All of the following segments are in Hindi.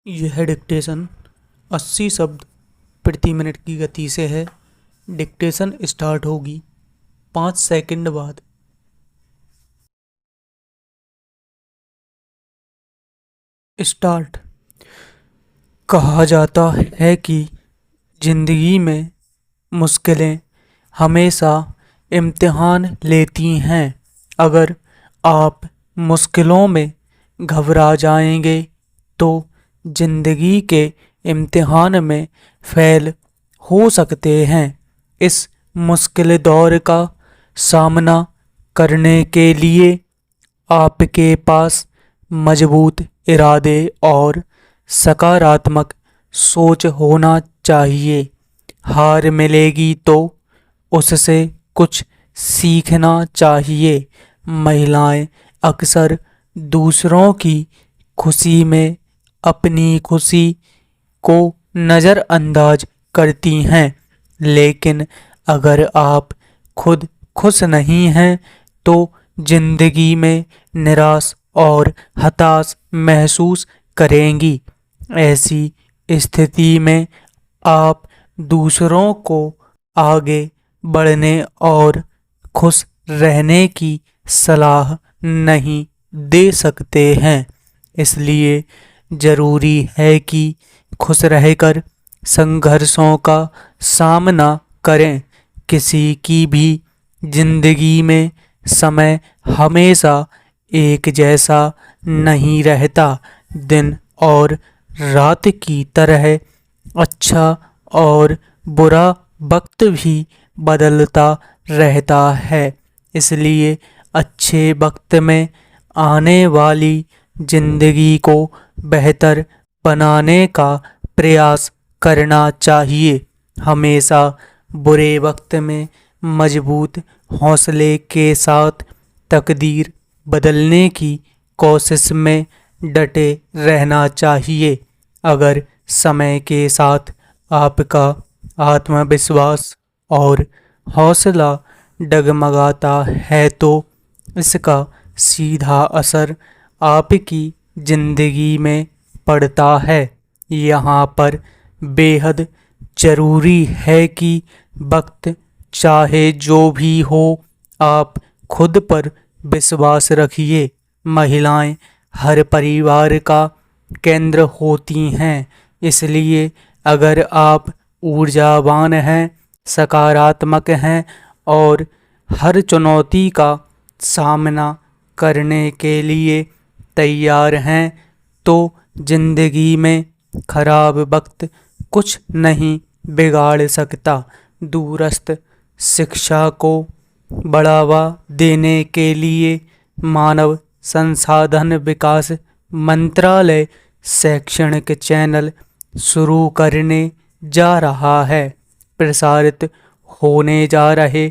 यह डिक्टेशन 80 शब्द प्रति मिनट की गति से है। डिक्टेशन स्टार्ट होगी 5 सेकंड बाद। स्टार्ट। कहा जाता है कि जिंदगी में मुश्किलें हमेशा इम्तिहान लेती हैं। अगर आप मुश्किलों में घबरा जाएंगे तो जिंदगी के इम्तिहान में फेल हो सकते हैं। इस मुश्किल दौर का सामना करने के लिए आपके पास मजबूत इरादे और सकारात्मक सोच होना चाहिए। हार मिलेगी तो उससे कुछ सीखना चाहिए। महिलाएं अक्सर दूसरों की खुशी में अपनी खुशी को नज़रअंदाज करती हैं, लेकिन अगर आप खुद खुश नहीं हैं तो जिंदगी में निराश और हताश महसूस करेंगी। ऐसी स्थिति में आप दूसरों को आगे बढ़ने और खुश रहने की सलाह नहीं दे सकते हैं। इसलिए ज़रूरी है कि खुश रहकर संघर्षों का सामना करें। किसी की भी जिंदगी में समय हमेशा एक जैसा नहीं रहता। दिन और रात की तरह अच्छा और बुरा वक्त भी बदलता रहता है। इसलिए अच्छे वक्त में आने वाली जिंदगी को बेहतर बनाने का प्रयास करना चाहिए। हमेशा बुरे वक्त में मजबूत हौसले के साथ तकदीर बदलने की कोशिश में डटे रहना चाहिए। अगर समय के साथ आपका आत्मविश्वास और हौसला डगमगाता है तो इसका सीधा असर आपकी जिंदगी में पड़ता है। यहाँ पर बेहद ज़रूरी है कि वक्त चाहे जो भी हो, आप खुद पर विश्वास रखिए। महिलाएं हर परिवार का केंद्र होती हैं, इसलिए अगर आप ऊर्जावान हैं, सकारात्मक हैं और हर चुनौती का सामना करने के लिए तैयार हैं तो जिंदगी में खराब वक्त कुछ नहीं बिगाड़ सकता। दूरस्थ शिक्षा को बढ़ावा देने के लिए मानव संसाधन विकास मंत्रालय शैक्षणिक चैनल शुरू करने जा रहा है। प्रसारित होने जा रहे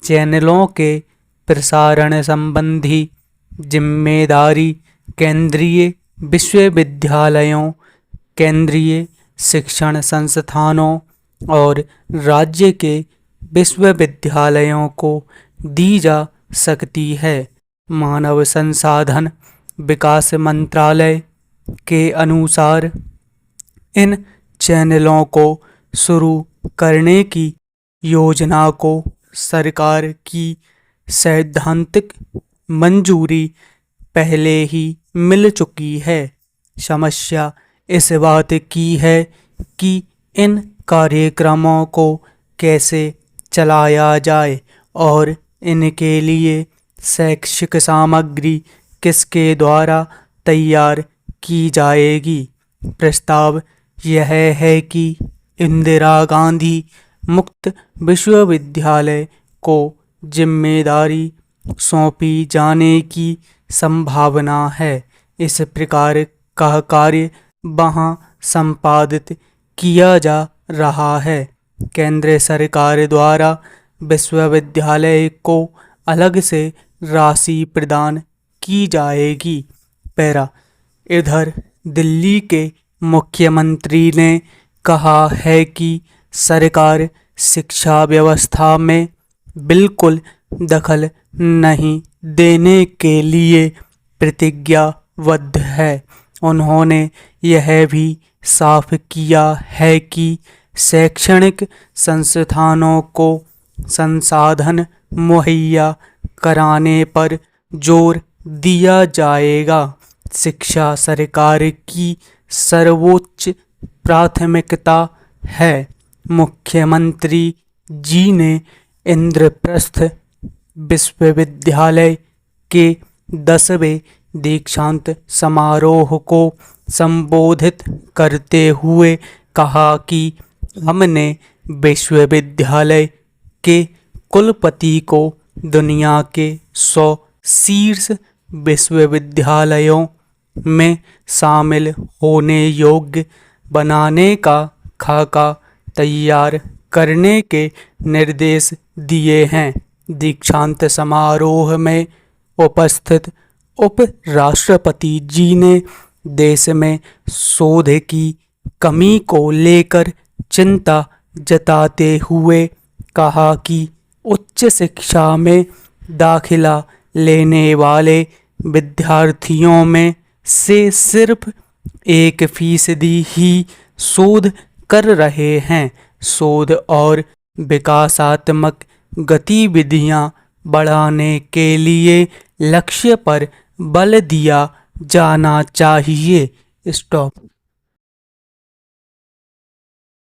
चैनलों के प्रसारण संबंधी जिम्मेदारी केंद्रीय विश्वविद्यालयों, केंद्रीय शिक्षण संस्थानों और राज्य के विश्वविद्यालयों को दी जा सकती है। मानव संसाधन विकास मंत्रालय के अनुसार इन चैनलों को शुरू करने की योजना को सरकार की सैद्धांतिक मंजूरी पहले ही मिल चुकी है। समस्या इस बात की है कि इन कार्यक्रमों को कैसे चलाया जाए और इनके लिए शैक्षिक सामग्री किसके द्वारा तैयार की जाएगी। प्रस्ताव यह है कि इंदिरा गांधी मुक्त विश्वविद्यालय को जिम्मेदारी सौंपी जाने की संभावना है। इस प्रकार का कार्य वहाँ संपादित किया जा रहा है। केंद्र सरकार द्वारा विश्वविद्यालय को अलग से राशि प्रदान की जाएगी। पैरा। इधर दिल्ली के मुख्यमंत्री ने कहा है कि सरकार शिक्षा व्यवस्था में बिल्कुल दखल नहीं देने के लिए प्रतिज्ञाबद्ध है। उन्होंने यह भी साफ किया है कि शैक्षणिक संस्थानों को संसाधन मुहैया कराने पर जोर दिया जाएगा। शिक्षा सरकार की सर्वोच्च प्राथमिकता है। मुख्यमंत्री जी ने इंद्रप्रस्थ विश्वविद्यालय के 10वें दीक्षांत समारोह को संबोधित करते हुए कहा कि हमने विश्वविद्यालय के कुलपति को दुनिया के 100 शीर्ष विश्वविद्यालयों में शामिल होने योग्य बनाने का खाका तैयार करने के निर्देश दिए हैं। दीक्षांत समारोह में उपस्थित उपराष्ट्रपति जी ने देश में शोध की कमी को लेकर चिंता जताते हुए कहा कि उच्च शिक्षा में दाखिला लेने वाले विद्यार्थियों में से सिर्फ 1% ही शोध कर रहे हैं। शोध और विकासात्मक गतिविधियां बढ़ाने के लिए लक्ष्य पर बल दिया जाना चाहिए। स्टॉप।